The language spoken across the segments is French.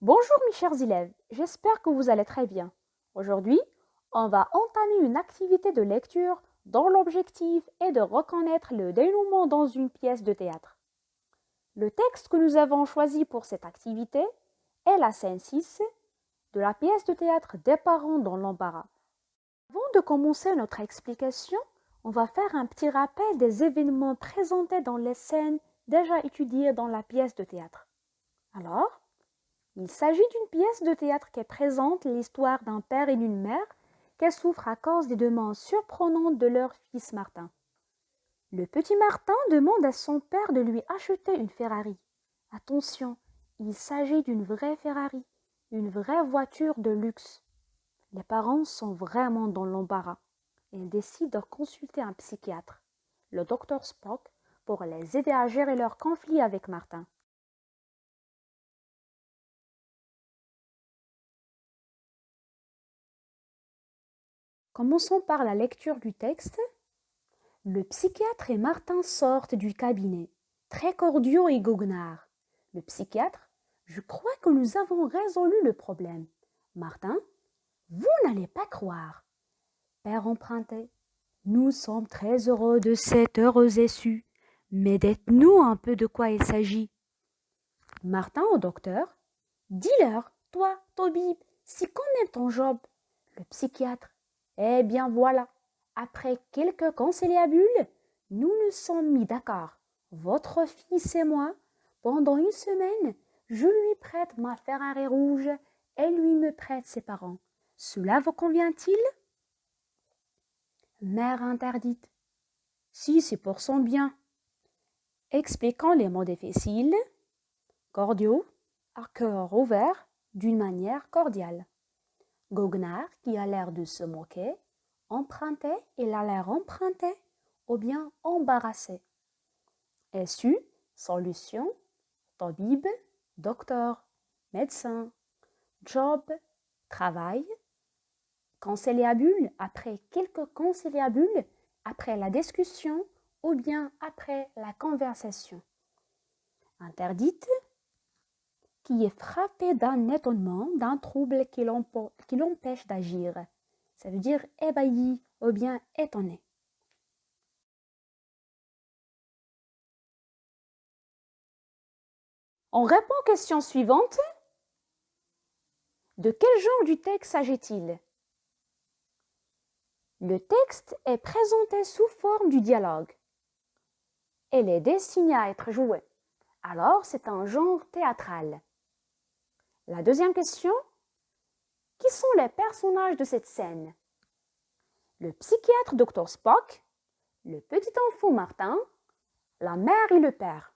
Bonjour mes chers élèves, j'espère que vous allez très bien. Aujourd'hui, on va entamer une activité de lecture dont l'objectif est de reconnaître le dénouement dans une pièce de théâtre. Le texte que nous avons choisi pour cette activité est la scène 6 de la pièce de théâtre Des parents dans l'embarras. Avant de commencer notre explication, on va faire un petit rappel des événements présentés dans les scènes déjà étudiées dans la pièce de théâtre. Alors, il s'agit d'une pièce de théâtre qui présente l'histoire d'un père et d'une mère qui souffrent à cause des demandes surprenantes de leur fils Martin. Le petit Martin demande à son père de lui acheter une Ferrari. Attention, il s'agit d'une vraie Ferrari, une vraie voiture de luxe. Les parents sont vraiment dans l'embarras et ils décident de consulter un psychiatre, le docteur Spock, pour les aider à gérer leur conflit avec Martin. Commençons par la lecture du texte. Le psychiatre et Martin sortent du cabinet, très cordiaux et goguenards. Le psychiatre, je crois que nous avons résolu le problème. Martin, vous n'allez pas croire. Père emprunté, nous sommes très heureux de cette heureuse issue, mais dites-nous un peu de quoi il s'agit. Martin au docteur, dis-leur, toi, Toby, c'est quand même ton job. Le psychiatre, eh bien voilà, après quelques conciliabules, nous nous sommes mis d'accord. Votre fils et moi, pendant une semaine, je lui prête ma Ferrari rouge et lui me prête ses parents. Cela vous convient-il? Mère interdite. Si c'est pour son bien. Expliquant les mots difficiles, cordiaux, à cœur ouvert, d'une manière cordiale. Goguenard, qui a l'air de se moquer, emprunté, il a l'air emprunté, ou bien embarrassé. Essu, solution, tabib, docteur, médecin, job, travail, conciliabule, après quelques conciliabules, après la discussion, ou bien après la conversation. Interdite, qui est frappé d'un étonnement, d'un trouble qui l'empêche d'agir. Ça veut dire ébahi ou bien étonné. On répond aux questions suivantes. De quel genre du texte s'agit-il? Le texte est présenté sous forme du dialogue. Il est destiné à être joué. Alors, c'est un genre théâtral. La deuxième question. Qui sont les personnages de cette scène? Le psychiatre Dr Spock, le petit enfant Martin, la mère et le père.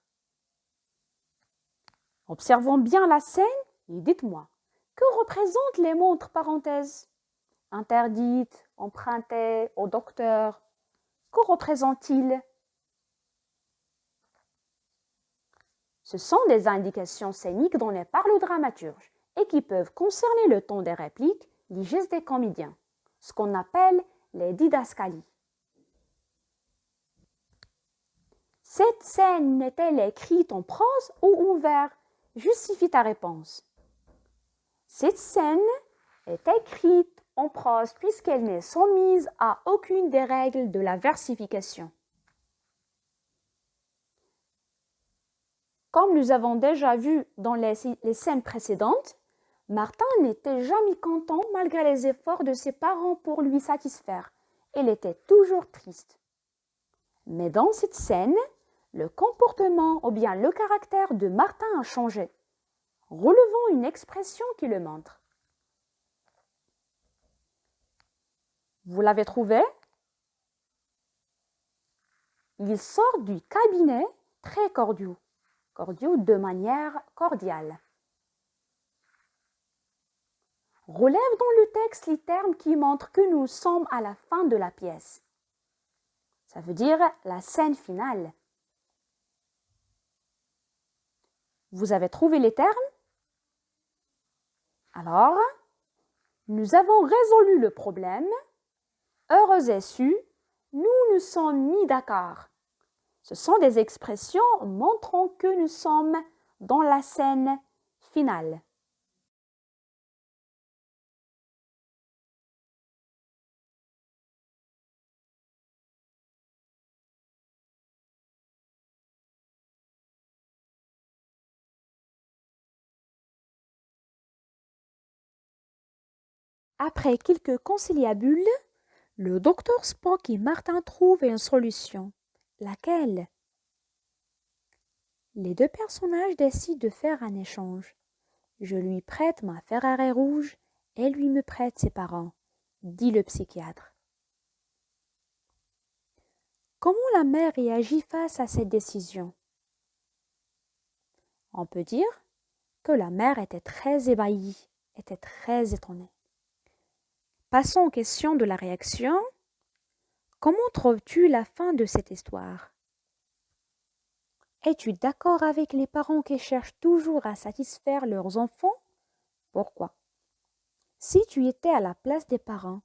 Observons bien la scène et dites-moi, que représentent les mots entre parenthèses? Interdite, empruntée, au docteur. Que représentent-ils? Ce sont des indications scéniques dont les parle le dramaturge et qui peuvent concerner le ton des répliques, les gestes des comédiens, ce qu'on appelle les didascalies. Cette scène est-elle écrite en prose ou en vers? Justifie ta réponse. Cette scène est écrite en prose puisqu'elle n'est soumise à aucune des règles de la versification. Comme nous avons déjà vu dans les scènes précédentes, Martin n'était jamais content malgré les efforts de ses parents pour lui satisfaire. Il était toujours triste. Mais dans cette scène, le comportement ou bien le caractère de Martin a changé. Relevons une expression qui le montre. Vous l'avez trouvé? Il sort du cabinet très cordiaux de manière cordiale. Relève dans le texte les termes qui montrent que nous sommes à la fin de la pièce. Ça veut dire la scène finale. Vous avez trouvé les termes? Alors, nous avons résolu le problème. Heureux et su, nous nous sommes mis d'accord. Ce sont des expressions montrant que nous sommes dans la scène finale. Après quelques conciliabules, le docteur Spock et Martin trouvent une solution. Laquelle? Les deux personnages décident de faire un échange. Je lui prête ma Ferrari rouge et lui me prête ses parents, dit le psychiatre. Comment la mère réagit face à cette décision? On peut dire que la mère était très ébahie, était très étonnée. Passons aux questions de la réaction. Comment trouves-tu la fin de cette histoire? Es-tu d'accord avec les parents qui cherchent toujours à satisfaire leurs enfants? Pourquoi? Si tu étais à la place des parents,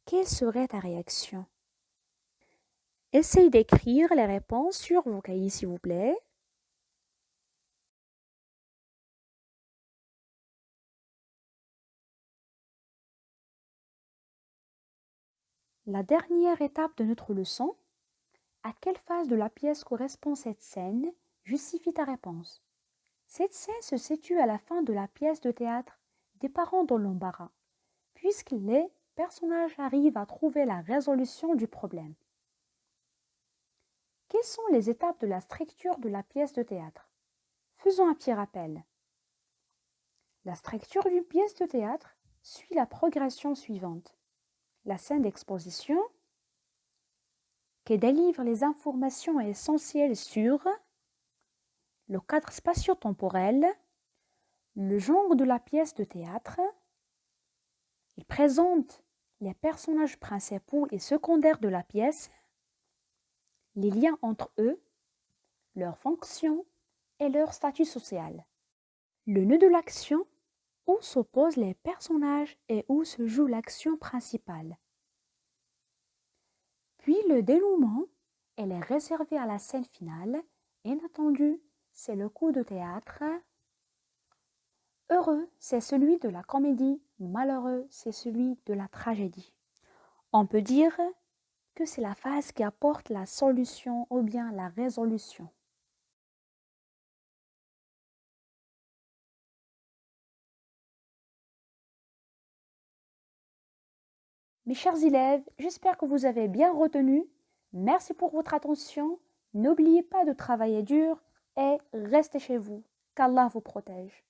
quelle serait ta réaction? Essaye d'écrire les réponses sur vos cahiers, s'il vous plaît. La dernière étape de notre leçon. À quelle phase de la pièce correspond cette scène? Justifie ta réponse. Cette scène se situe à la fin de la pièce de théâtre des parents dans l'embarras, puisque les personnages arrivent à trouver la résolution du problème. Quelles sont les étapes de la structure de la pièce de théâtre? Faisons un petit rappel. La structure d'une pièce de théâtre suit la progression suivante. La scène d'exposition, qui délivre les informations essentielles sur le cadre spatio-temporel, le genre de la pièce de théâtre. Il présente les personnages principaux et secondaires de la pièce, les liens entre eux, leurs fonctions et leur statut social. Le nœud de l'action, où s'opposent les personnages et où se joue l'action principale. Puis le dénouement, elle est réservée à la scène finale. Inattendu, c'est le coup de théâtre. Heureux, c'est celui de la comédie. Malheureux, c'est celui de la tragédie. On peut dire que c'est la phase qui apporte la solution ou bien la résolution. Mes chers élèves, j'espère que vous avez bien retenu. Merci pour votre attention. N'oubliez pas de travailler dur et restez chez vous. Qu'Allah vous protège.